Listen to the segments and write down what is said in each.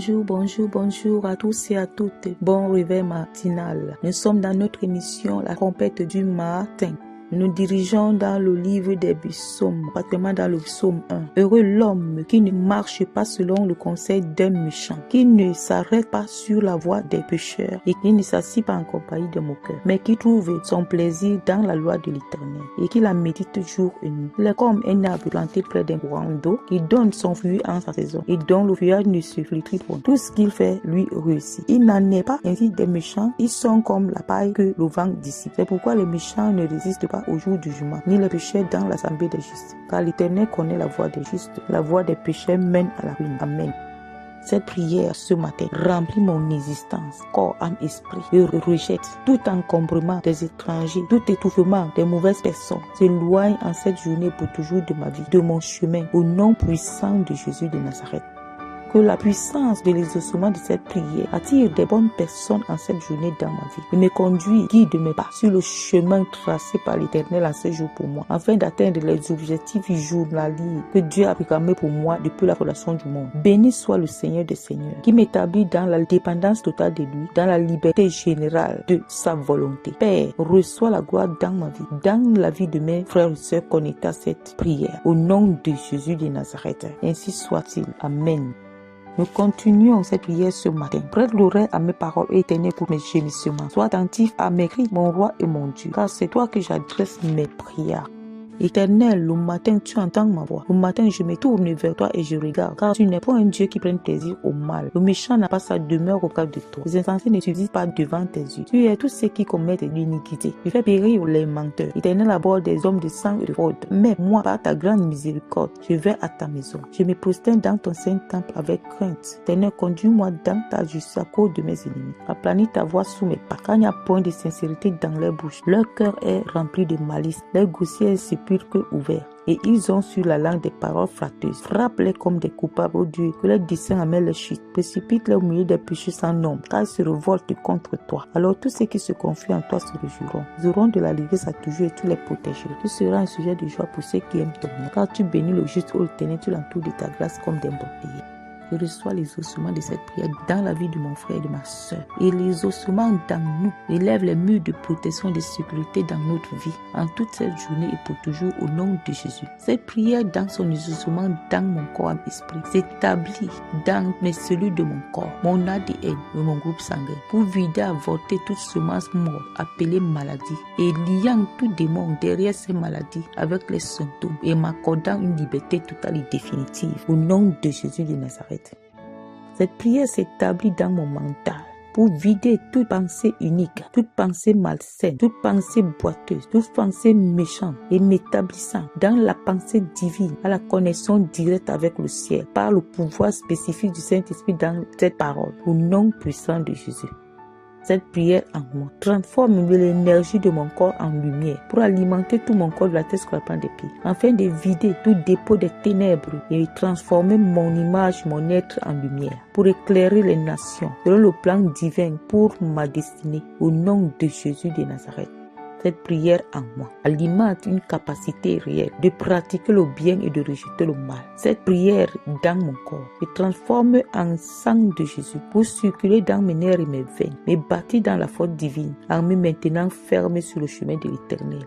Bonjour à tous et à toutes. Bon réveil matinal. Nous sommes dans notre émission La Trompette du matin. Nous dirigeons dans le livre des psaumes, particulièrement dans le psaume 1. Heureux l'homme qui ne marche pas selon le conseil d'un méchant, qui ne s'arrête pas sur la voie des pécheurs et qui ne s'assied pas en compagnie de moqueurs, mais qui trouve son plaisir dans la loi de l'Éternel et qui la médite jour et nuit. Il est comme un arbre planté près d'un courant d'eau qui donne son fruit en sa saison et dont le feuillage ne se flétrit point. Tout ce qu'il fait lui réussit. Il n'en est pas ainsi des méchants, ils sont comme la paille que le vent dissipe. C'est pourquoi les méchants ne résistent pas au jour du jugement, ni les pécheurs dans l'assemblée des justes. Car l'Éternel connaît la voie des justes, la voie des pécheurs mène à la ruine. Amen. Cette prière ce matin remplit mon existence, corps, âme, esprit, et rejette tout encombrement des étrangers, tout étouffement des mauvaises personnes. S'éloigne en cette journée pour toujours de ma vie, de mon chemin, au nom puissant de Jésus de Nazareth. Que la puissance de l'exaucement de cette prière attire des bonnes personnes en cette journée dans ma vie et me conduit, guide mes pas sur le chemin tracé par l'Éternel en ce jour pour moi, afin d'atteindre les objectifs journaliers que Dieu a programmés pour moi depuis la fondation du monde. Béni soit le Seigneur des Seigneurs, qui m'établit dans la dépendance totale de lui, dans la liberté générale de sa volonté. Père, reçois la gloire dans ma vie, dans la vie de mes frères et sœurs connectés à cette prière, au nom de Jésus de Nazareth. Ainsi soit-il. Amen. Nous continuons cette prière ce matin. Prête l'oreille à mes paroles éternelles pour mes gémissements. Sois attentif à mes cris, mon roi et mon Dieu, car c'est toi que j'adresse mes prières. Éternel, le matin tu entends ma voix. Le matin je me tourne vers toi et je regarde, car tu n'es pas un Dieu qui prenne plaisir au mal. Le méchant n'a pas sa demeure au cas de toi. Les insensés ne subsistent pas devant tes yeux. Tu es tous ceux qui commettent l'iniquité. Tu fais périr les menteurs. Éternel aborde des hommes de sang et de fraude. Mais moi, par ta grande miséricorde, je vais à ta maison. Je me prosterne dans ton saint temple avec crainte. Éternel, conduis-moi dans ta justice à cause de mes ennemis. Aplanis ta voix sous mes pas, car il n'y a point de sincérité dans leur bouche. Leur cœur est rempli de malice. Leur gouttière que ouvert, et ils ont sur la langue des paroles flatteuses. Frappe-les comme des coupables, ô Dieu, que leurs desseins amènent leur chute. Précipite-les au milieu des péchés sans nombre, car ils se révoltent contre toi. Alors tous ceux qui se confient en toi se réjouiront. Ils auront de la livresse à toujours et tu les protégeras. Tu seras un sujet de joie pour ceux qui aiment ton nom, car tu bénis le juste, ô Éternel, tu l'entoures de ta grâce comme d'un bouclier. Je reçois les ossements de cette prière dans la vie de mon frère et de ma soeur. Et les ossements dans nous élèvent les murs de protection et de sécurité dans notre vie, en toute cette journée et pour toujours, au nom de Jésus. Cette prière dans son ossements dans mon corps et esprit s'établit dans mes cellules de mon corps, mon ADN et mon groupe sanguin, pour vider, avorter toute semence morte appelée maladie et liant tout démon derrière ces maladies avec les symptômes et m'accordant une liberté totale et définitive, au nom de Jésus de Nazareth. Cette prière s'établit dans mon mental pour vider toute pensée unique, toute pensée malsaine, toute pensée boiteuse, toute pensée méchante et m'établissant dans la pensée divine, à la connexion directe avec le ciel, par le pouvoir spécifique du Saint-Esprit dans cette parole, au nom puissant de Jésus. Cette prière en moi transforme l'énergie de mon corps en lumière pour alimenter tout mon corps de la tête jusqu'à la plante des pieds, afin de vider tout dépôt des ténèbres et transformer mon image, mon être en lumière, pour éclairer les nations selon le plan divin pour ma destinée, au nom de Jésus de Nazareth. Cette prière en moi alimente une capacité réelle de pratiquer le bien et de rejeter le mal. Cette prière dans mon corps se transforme en sang de Jésus pour circuler dans mes nerfs et mes veines, me bâtir dans la force divine en me maintenant fermé sur le chemin de l'Éternel.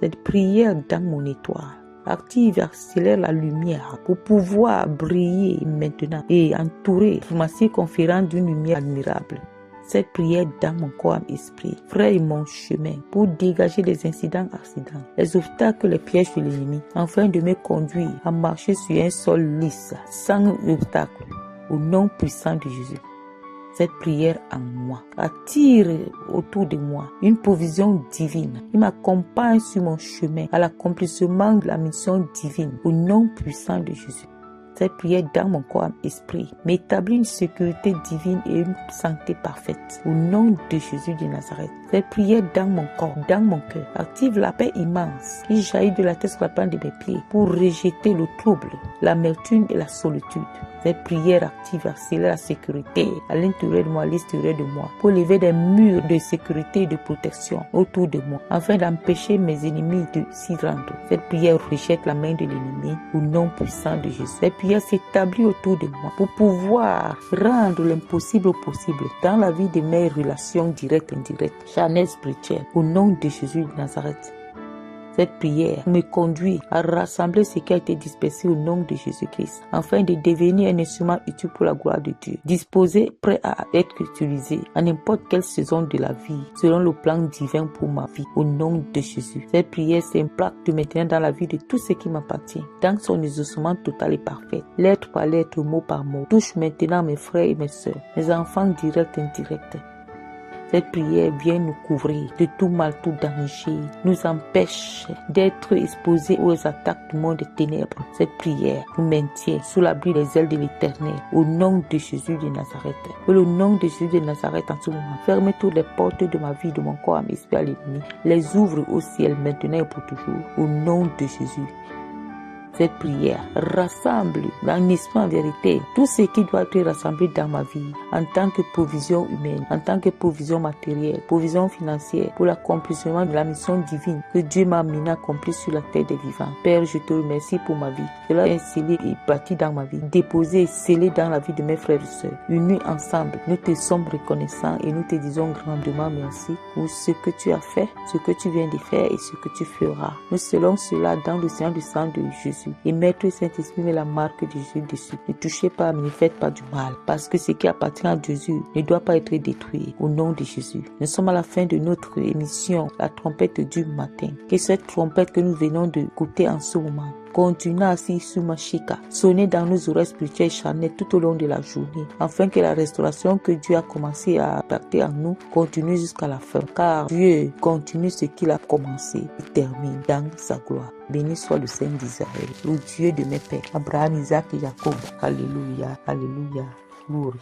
Cette prière dans mon étoile active et accélère la lumière pour pouvoir briller maintenant et entourer ma circonférence d'une lumière admirable. Cette prière dans mon corps et esprit fraye mon chemin pour dégager les accidents, les obstacles, les pièges de l'ennemi, afin de me conduire à marcher sur un sol lisse, sans obstacle, au nom puissant de Jésus. Cette prière en moi attire autour de moi une provision divine qui m'accompagne sur mon chemin à l'accomplissement de la mission divine, au nom puissant de Jésus. Cette prière dans mon corps et esprit m'établit une sécurité divine et une santé parfaite. Au nom de Jésus de Nazareth. Cette prière dans mon corps, dans mon cœur, active la paix immense qui jaillit de la tête sur la plante de mes pieds pour rejeter le trouble, l'amertume et la solitude. Cette prière active, accélère la sécurité à l'intérieur de moi, à l'extérieur de moi, pour lever des murs de sécurité et de protection autour de moi, afin d'empêcher mes ennemis de s'y rendre. Cette prière rejette la main de l'ennemi au nom puissant de Jésus. Cette prière s'établit autour de moi pour pouvoir rendre l'impossible possible dans la vie de mes relations directes et indirectes, charnelles, spirituelles, au nom de Jésus de Nazareth. Cette prière me conduit à rassembler ce qui a été dispersé au nom de Jésus-Christ, afin de devenir un instrument utile pour la gloire de Dieu, disposé, prêt à être utilisé à n'importe quelle saison de la vie, selon le plan divin pour ma vie, au nom de Jésus. Cette prière s'implante maintenant dans la vie de tout ce qui m'appartient, dans son exaucement total et parfait, lettre par lettre, mot par mot. Touche maintenant mes frères et mes sœurs, mes enfants directs et indirects. Cette prière vient nous couvrir de tout mal, tout danger, nous empêche d'être exposés aux attaques du monde des ténèbres. Cette prière nous maintient sous l'abri des ailes de l'Éternel, au nom de Jésus de Nazareth. Au nom de Jésus de Nazareth, en ce moment, fermez toutes les portes de ma vie, de mon corps, à mes esprits, à l'ennemi. Les ouvre au ciel maintenant et pour toujours, au nom de Jésus. Cette prière rassemble en esprit, en vérité, tout ce qui doit être rassemblé dans ma vie en tant que provision humaine, en tant que provision matérielle, provision financière pour l'accomplissement de la mission divine que Dieu m'a amené à accomplir sur la terre des vivants. Père, je te remercie pour ma vie. Cela est scellé et bâti dans ma vie, déposé et scellé dans la vie de mes frères et sœurs. Unis ensemble, nous te sommes reconnaissants et nous te disons grandement merci pour ce que tu as fait, ce que tu viens de faire et ce que tu feras. Nous scellons cela dans le sang du sang de Jésus. Et Maître Saint-Esprit, met la marque de Jésus dessus. Ne touchez pas, ne faites pas du mal. Parce que ce qui appartient à Jésus ne doit pas être détruit. Au nom de Jésus. Nous sommes à la fin de notre émission, la trompette du matin. Que cette trompette que nous venons de écouter en ce moment continue ainsi sur ma chica, sonner dans nos oreilles spirituelles et charnelles tout au long de la journée, afin que la restauration que Dieu a commencé à apporter en nous continue jusqu'à la fin. Car Dieu continue ce qu'il a commencé et termine dans sa gloire. Béni soit le Saint d'Israël, le Dieu de mes pères, Abraham, Isaac et Jacob. Alléluia, alléluia, gloire.